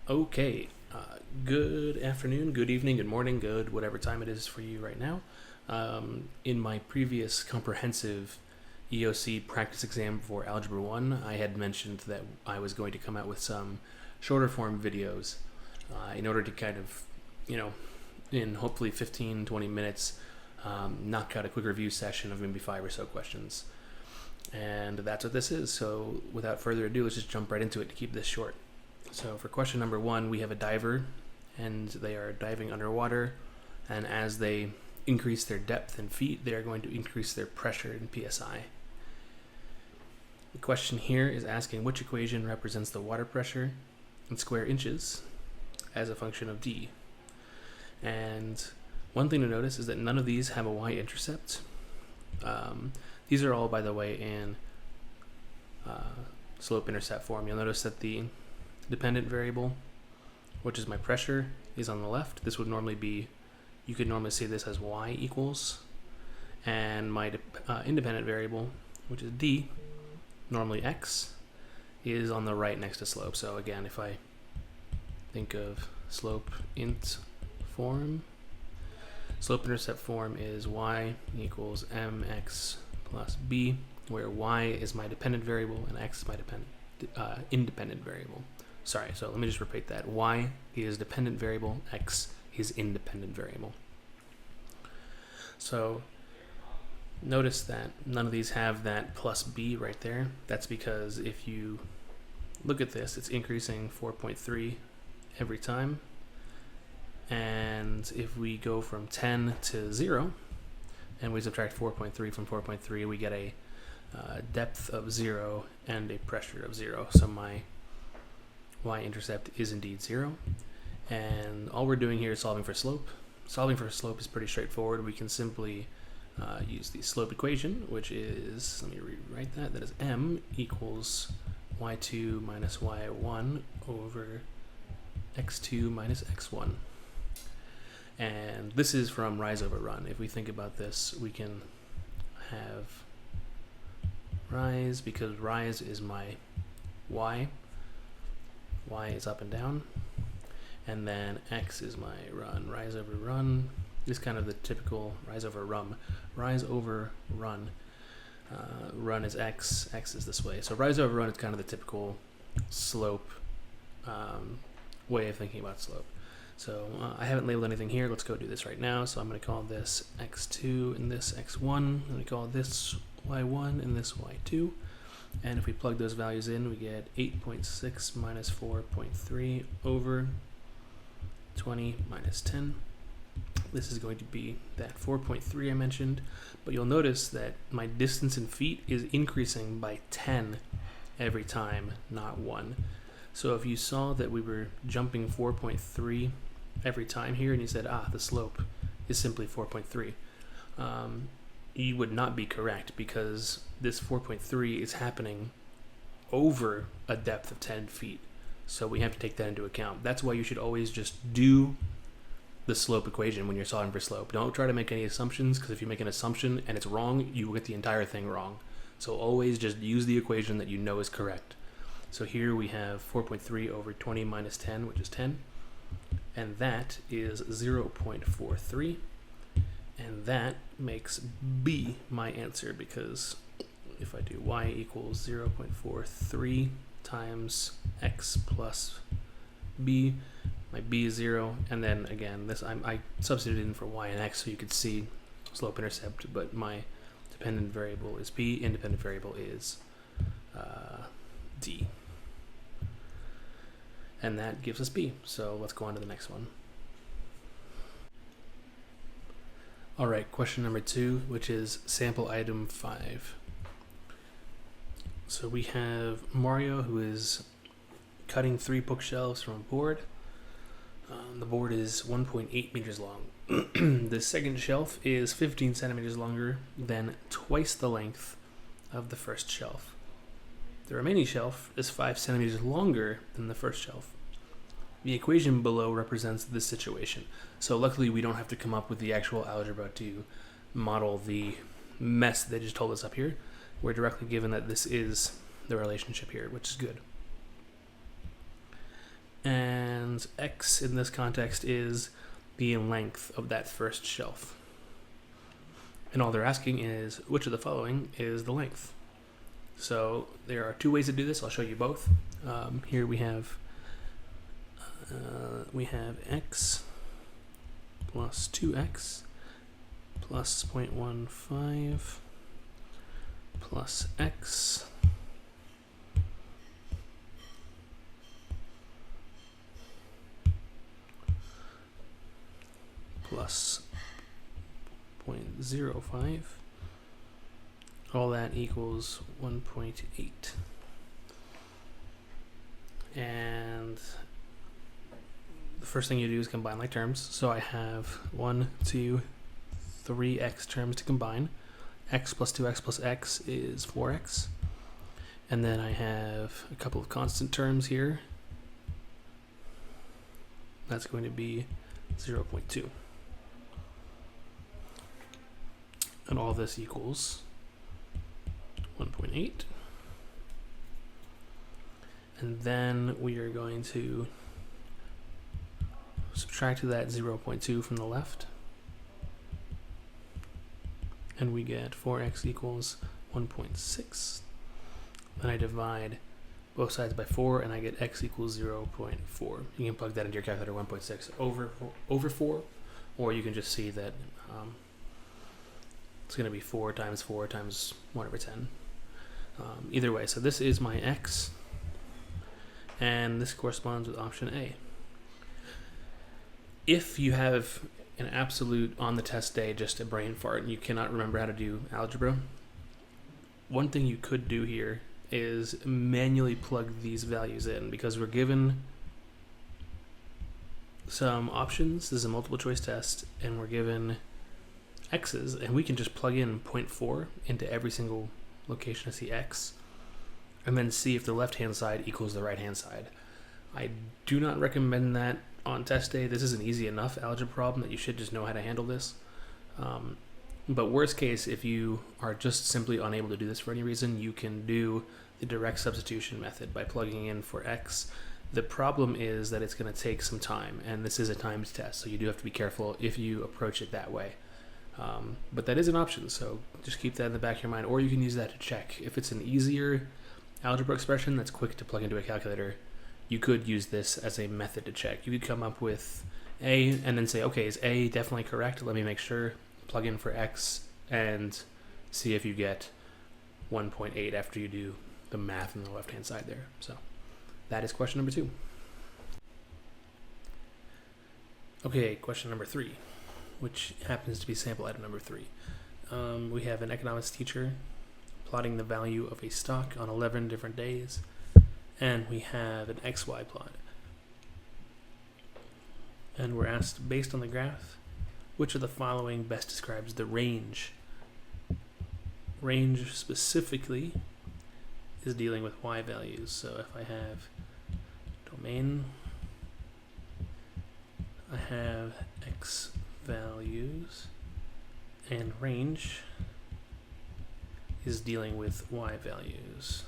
Okay, good afternoon, good evening, good morning, good whatever time it is for you right now. In my previous comprehensive EOC practice exam for Algebra 1, I had mentioned that I was going to come out with some shorter form videos in order to kind of, in hopefully 15-20 minutes, knock out a quick review session of maybe 5 or so questions. And that's what this is. So without further ado, let's just jump right into it to keep this short. So for question number 1, we have a diver, and they are diving underwater, and as they increase their depth in feet, they are going to increase their pressure in PSI. The question here is asking which equation represents the water pressure in square inches as a function of d. And one thing to notice is that none of these have a y-intercept. These are all, by the way, in slope-intercept form. You'll notice that the dependent variable, which is my pressure, is on the left. This would normally be, you could normally say this as y equals, and my independent variable, which is d, normally x, is on the right next to slope. So again, if I think of slope int form, slope-intercept form is y equals mx plus b, where y is my dependent variable and x is my independent variable. Sorry, so let me just repeat that. Y is dependent variable, x is independent variable. So notice that none of these have that plus b right there. That's because if you look at this, it's increasing 4.3 every time. And if we go from 10 to 0, and we subtract 4.3 from 4.3, we get a depth of 0 and a pressure of 0. So my y-intercept is indeed 0. And all we're doing here is solving for slope. Solving for slope is pretty straightforward. We can simply use the slope equation, which is, let me rewrite that, that is m equals y2 minus y1 over x2 minus x1. And this is from rise over run. If we think about this, we can have rise, because rise is my y. Y is up and down. And then x is my run. Rise over run is kind of the typical rise over run. Rise over run. Run is x, x is this way. So rise over run is kind of the typical slope way of thinking about slope. So I haven't labeled anything here. Let's go do this right now. So I'm going to call this x2 and this x1. I'm going to call this y1 and this y2. And if we plug those values in, we get 8.6 minus 4.3 over 20 minus 10. This is going to be that 4.3 I mentioned. But you'll notice that my distance in feet is increasing by 10 every time, not 1. So if you saw that we were jumping 4.3 every time here, and you said, the slope is simply 4.3, you would not be correct, because this 4.3 is happening over a depth of 10 feet. So we have to take that into account. That's why you should always just do the slope equation when you're solving for slope. Don't try to make any assumptions, because if you make an assumption and it's wrong, you will get the entire thing wrong. So always just use the equation that you know is correct. So here we have 4.3 over 20 minus 10, which is 10. And that is 0.43. And that makes B my answer, because if I do y equals 0.43 times x plus b, my b is 0. And then again, this I substituted in for y and x so you could see slope intercept, but my dependent variable is b, independent variable is d. And that gives us b. So let's go on to the next one. All right, question number 2, which is sample item 5. So we have Mario, who is cutting 3 bookshelves from a board. The board is 1.8 meters long. The second shelf is 15 centimeters longer than twice the length of the first shelf. The remaining shelf is 5 centimeters longer than the first shelf. The equation below represents this situation. So luckily we don't have to come up with the actual algebra to model the mess they just told us up here. We're directly given that this is the relationship here, which is good. And means x in this context is the length of that first shelf. And all they're asking is, which of the following is the length? So there are two ways to do this. I'll show you both. Here we have x plus 2x plus 0.15 plus x plus 0.05. All that equals 1.8. And the first thing you do is combine like terms. So I have 1, 2, 3 x terms to combine. X plus 2x plus x is 4x. And then I have a couple of constant terms here. That's going to be 0.2. And all this equals 1.8. And then we are going to subtract that 0.2 from the left. And we get 4x equals 1.6. Then I divide both sides by 4 and I get x equals 0.4. You can plug that into your calculator, 1.6 over 4, or you can just see that it's going to be 4 times 4 times 1 over 10. Either way, so this is my x, and this corresponds with option A. If you have an absolute on the test day, just a brain fart, and you cannot remember how to do algebra, one thing you could do here is manually plug these values in, because we're given some options. This is a multiple choice test, and we're given x's, and we can just plug in 0.4 into every single location to see x, and then see if the left hand side equals the right hand side. I do not recommend that on test day. This is an easy enough algebra problem that you should just know how to handle this. But worst case, if you are just simply unable to do this for any reason, you can do the direct substitution method by plugging in for x. The problem is that it's going to take some time, and this is a timed test, so you do have to be careful if you approach it that way. But that is an option, so just keep that in the back of your mind, or you can use that to check. If it's an easier algebra expression that's quick to plug into a calculator, you could use this as a method to check. You could come up with A and then say, okay, is A definitely correct? Let me make sure. Plug in for x and see if you get 1.8 after you do the math on the left hand side there. So that is question number 2. Okay, question number 3, which happens to be sample item number 3. We have an economics teacher plotting the value of a stock on 11 different days, and we have an XY plot. And we're asked, based on the graph, which of the following best describes the range? Range specifically is dealing with y values. So if I have domain, I have x values, and range is dealing with y values.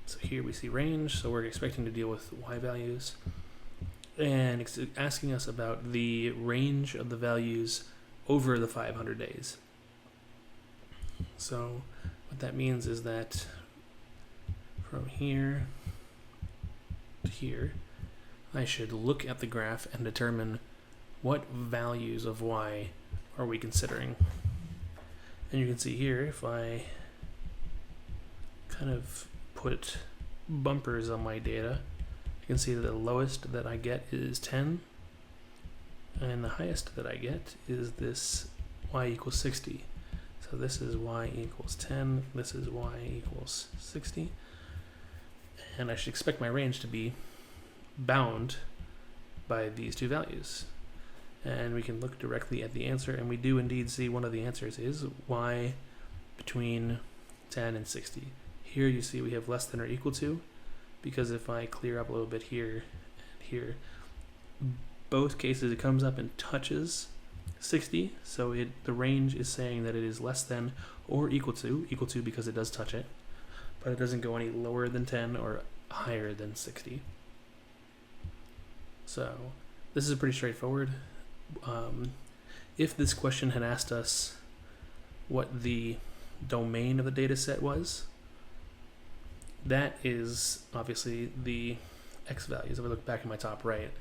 So here we see range, so we're expecting to deal with y values, and it's asking us about the range of the values over the 500 days. So what that means is that from here to here, I should look at the graph and determine what values of y are we considering. And you can see here, if I kind of put bumpers on my data, you can see that the lowest that I get is 10, and the highest that I get is this y equals 60. So this is y equals 10, this is y equals 60, and I should expect my range to be bound by these two values. And we can look directly at the answer, and we do indeed see one of the answers is y between 10 and 60. Here you see we have less than or equal to, because if I clear up a little bit here and here, both cases it comes up and touches 60, so the range is saying that it is less than or equal to because it does touch it, but it doesn't go any lower than 10 or higher than 60. So this is pretty straightforward. If this question had asked us what the domain of the data set was, that is obviously the x values. If I look back in my top right,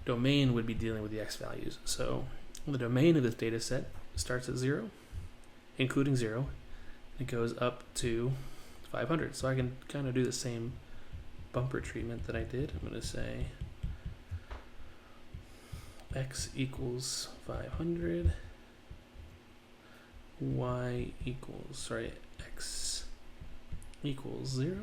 domain would be dealing with the x values. So the domain of this data set starts at 0, including 0. It goes up to 500. So I can kind of do the same bumper treatment that I did. I'm going to say x equals 500, x equals 0.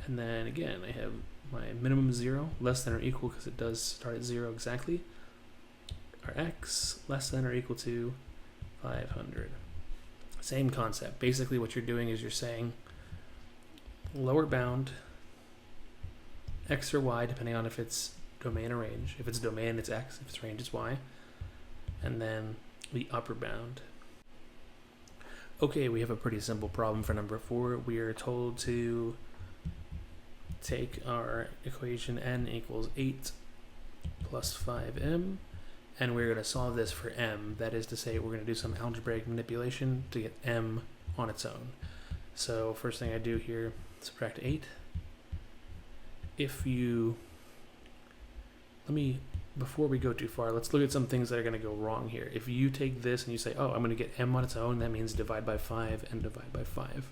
And then again, I have my minimum 0, less than or equal, because it does start at 0 exactly, or x less than or equal to 500. Same concept. Basically what you're doing is you're saying lower bound x or y, depending on if it's domain or range. If it's domain, it's x. If it's range, it's y. And then the upper bound. Okay, we have a pretty simple problem for number 4. We are told to take our equation n equals 8 plus 5m, and we're going to solve this for m. That is to say, we're going to do some algebraic manipulation to get m on its own. So first thing I do here, subtract 8. Before we go too far, let's look at some things that are going to go wrong here. If you take this and you say, oh, I'm going to get m on its own, that means divide by 5 and divide by 5.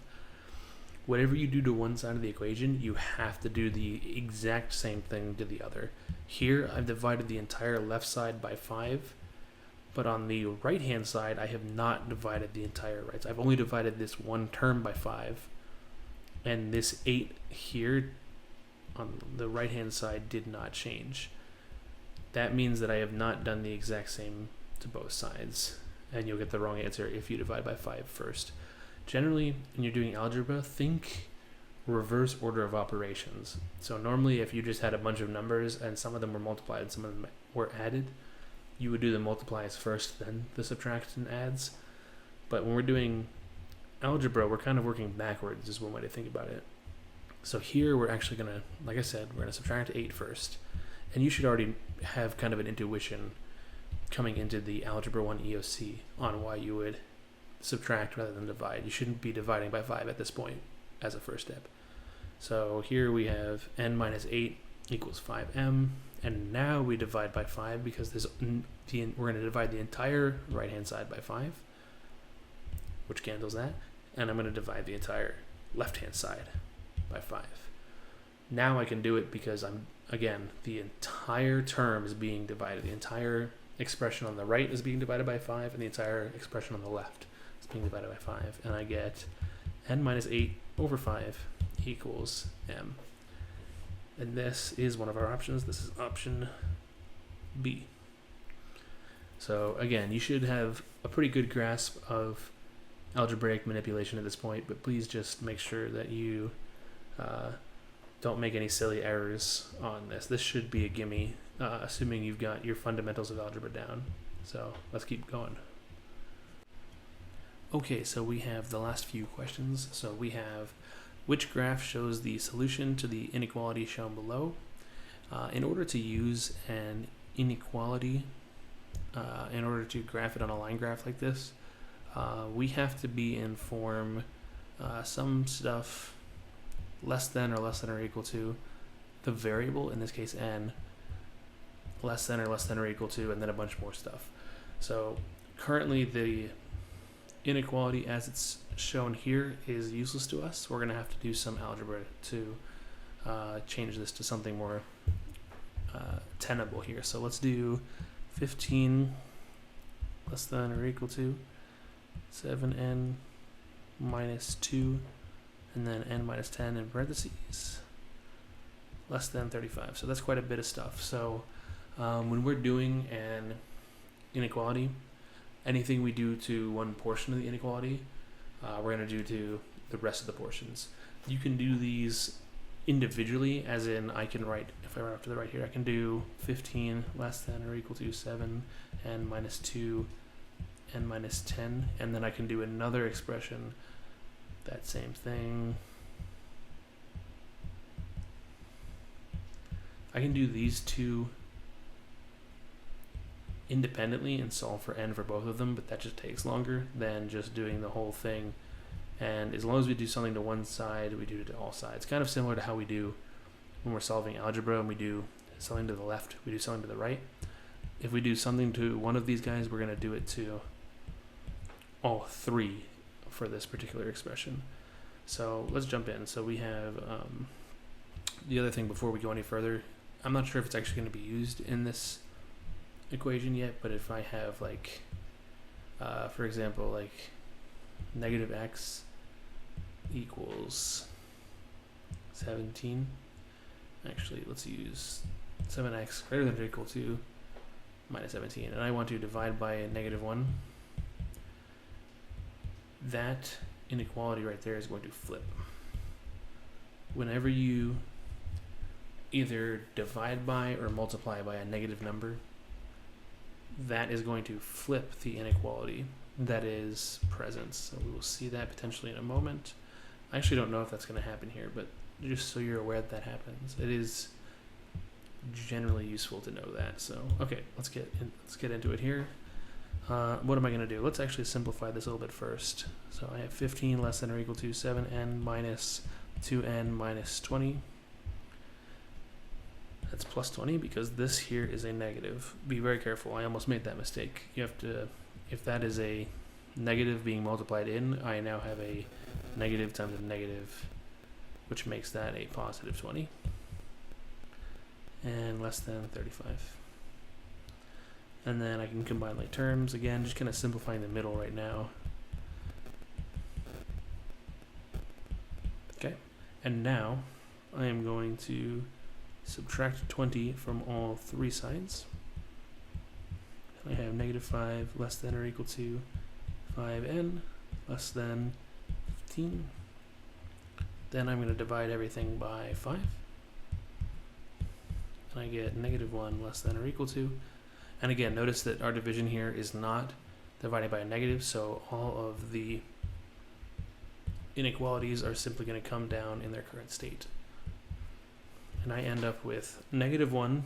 Whatever you do to one side of the equation, you have to do the exact same thing to the other. Here, I've divided the entire left side by 5, but on the right-hand side, I have not divided the entire right side. I've only divided this one term by 5, and this 8 here on the right-hand side did not change. That means that I have not done the exact same to both sides, and you'll get the wrong answer if you divide by 5 first. Generally, when you're doing algebra, think reverse order of operations. So normally if you just had a bunch of numbers and some of them were multiplied and some of them were added, you would do the multiplies first, then the subtract and adds. But when we're doing algebra, we're kind of working backwards is one way to think about it. So here we're actually going to, like I said, we're going to subtract 8 first. And you should already have kind of an intuition coming into the Algebra 1 EOC on why you would subtract rather than divide. You shouldn't be dividing by 5 at this point as a first step. So here we have n minus 8 equals 5m, and now we divide by 5 because we're going to divide the entire right-hand side by 5, which cancels that, and I'm going to divide the entire left-hand side by 5. Now I can do it because the entire term is being divided. The entire expression on the right is being divided by 5, and the entire expression on the left is being divided by 5. And I get n minus 8 over 5 equals m. And this is one of our options. This is option B. So again, you should have a pretty good grasp of algebraic manipulation at this point, but please just make sure that you don't make any silly errors on this. This should be a gimme, assuming you've got your fundamentals of algebra down. So let's keep going. Okay, so we have the last few questions. So we have, which graph shows the solution to the inequality shown below? In order to use an inequality, in order to graph it on a line graph like this, we have to be in form some stuff less than or equal to the variable, in this case n, less than or equal to, and then a bunch more stuff. So currently the inequality as it's shown here is useless to us. We're going to have to do some algebra to change this to something more tenable here. So let's do 15 less than or equal to 7n minus 2, and then n minus 10 in parentheses, less than 35. So that's quite a bit of stuff. So when we're doing an inequality, anything we do to one portion of the inequality, we're going to do to the rest of the portions. You can do these individually, as in I can write, if I write off to the right here, I can do 15 less than or equal to 7, n minus 2, n minus 10, and then I can do another expression, that same thing, I can do these two independently and solve for n for both of them, but that just takes longer than just doing the whole thing. And as long as we do something to one side, we do it to all sides. Kind of similar to how we do when we're solving algebra and we do something to the left, we do something to the right. If we do something to one of these guys, we're going to do it to all three for this particular expression. So let's jump in. So we have the other thing before we go any further. I'm not sure if it's actually going to be used in this equation yet, but if I have like, for example, like negative x equals 17. Actually, let's use 7x greater than or equal to minus 17, and I want to divide by a negative 1. That inequality right there is going to flip. Whenever you either divide by or multiply by a negative number, that is going to flip the inequality that is present. So we will see that potentially in a moment. I actually don't know if that's going to happen here, but just so you're aware that happens, it is generally useful to know that. So okay, let's get into it here. What am I going to do? Let's actually simplify this a little bit first. So I have 15 less than or equal to 7n minus 2n minus 20. That's plus 20 because this here is a negative. Be very careful. I almost made that mistake. You have to, if that is a negative being multiplied in, I now have a negative times a negative, which makes that a positive 20. And less than 35. And then I can combine like terms. Again, just kind of simplifying the middle right now. Okay, and now I am going to subtract 20 from all three sides. I have negative 5 less than or equal to 5n less than 15. Then I'm going to divide everything by 5. And I get negative 1 less than or equal to. And again, notice that our division here is not divided by a negative, so all of the inequalities are simply going to come down in their current state. And I end up with negative 1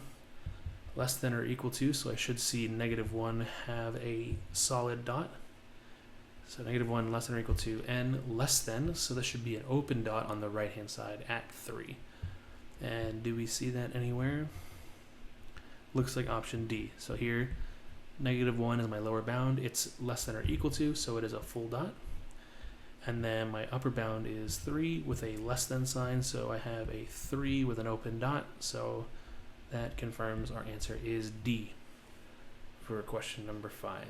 less than or equal to, so I should see negative 1 have a solid dot. So negative 1 less than or equal to n less than, so this should be an open dot on the right hand side at 3. And do we see that anywhere? Looks like option D. So here, negative 1 is my lower bound. It's less than or equal to, so it is a full dot. And then my upper bound is 3 with a less than sign, so I have a 3 with an open dot. So that confirms our answer is D for question number 5.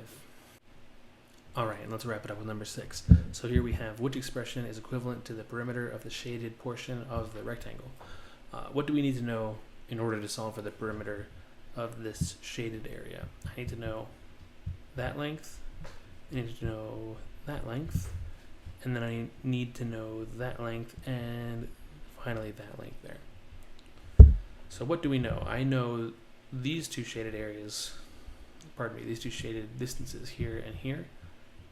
All right, let's wrap it up with number 6. So here we have which expression is equivalent to the perimeter of the shaded portion of the rectangle. What do we need to know in order to solve for the perimeter of this shaded area? I need to know that length, I need to know that length, and then I need to know that length, and finally that length there. So what do we know? I know these two shaded areas, these two shaded distances here and here.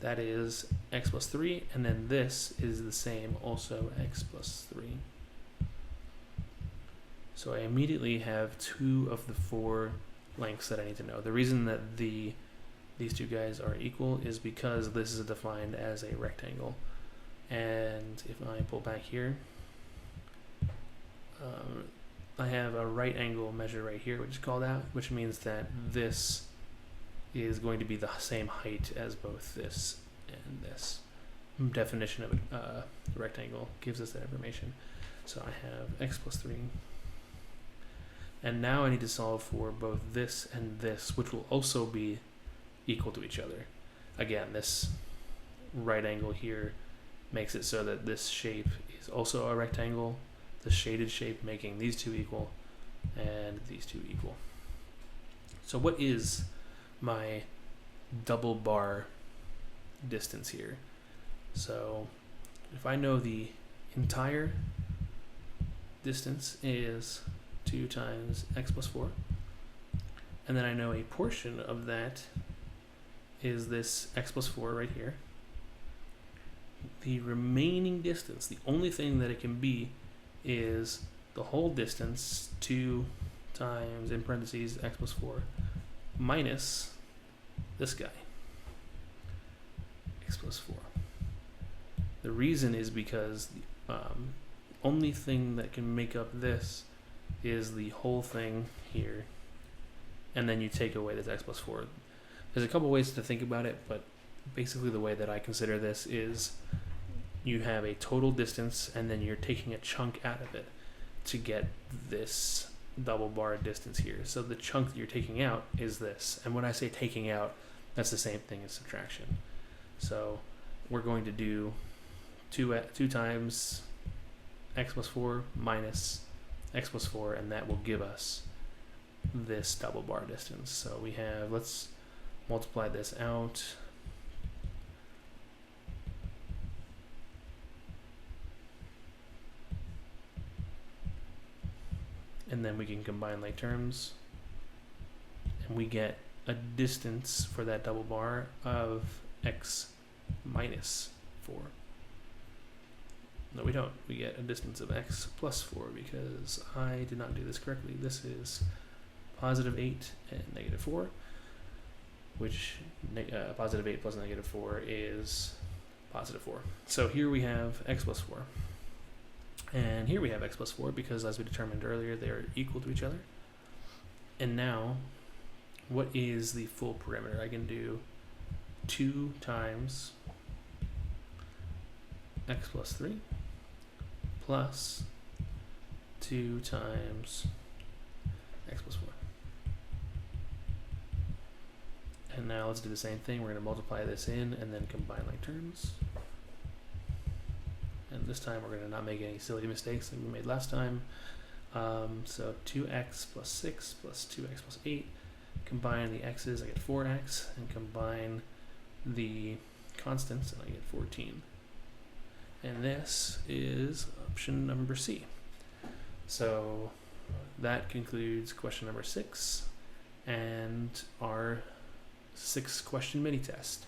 That is x plus 3, and then this is the same, also x plus 3. So I immediately have 2 of the 4 lengths that I need to know. The reason that these two guys are equal is because this is defined as a rectangle. And if I pull back here, I have a right angle measure right here, which is called out, which means that this is going to be the same height as both this and this. Definition of a rectangle gives us that information. So I have x plus 3. And now I need to solve for both this and this, which will also be equal to each other. Again, this right angle here makes it so that this shape is also a rectangle, the shaded shape making these two equal, and these two equal. So what is my double bar distance here? So if I know the entire distance is 2 times x plus 4, and then I know a portion of that is this x plus 4 right here, the remaining distance, the only thing that it can be, is the whole distance to times, in parentheses, x plus 4 minus this guy, x plus 4. The reason is because the only thing that can make up this is the whole thing here, and then you take away this x plus 4. There's a couple ways to think about it, but basically the way that I consider this is you have a total distance, and then you're taking a chunk out of it to get this double bar distance here. So the chunk that you're taking out is this. And when I say taking out, that's the same thing as subtraction. So we're going to do 2 times x plus 4 minus x plus 4, and that will give us this double bar distance. So we have, let's multiply this out. And then we can combine like terms, and we get a distance for that double bar of x minus 4. No, we don't. We get a distance of x plus 4 because I did not do this correctly. This is positive 8 and negative 4, which positive 8 plus negative 4 is positive 4. So here we have x plus 4. And here we have x plus 4 because, as we determined earlier, they are equal to each other. And now, what is the full perimeter? I can do 2 times x plus 3 plus 2 times x plus 4. And now let's do the same thing. We're going to multiply this in and then combine like terms. And this time we're going to not make any silly mistakes like we made last time. So 2x plus 6 plus 2x plus 8. Combine the x's, I get 4x. And combine the constants, and I get 14. And this is option number C. So that concludes question number 6 and our 6 question mini test.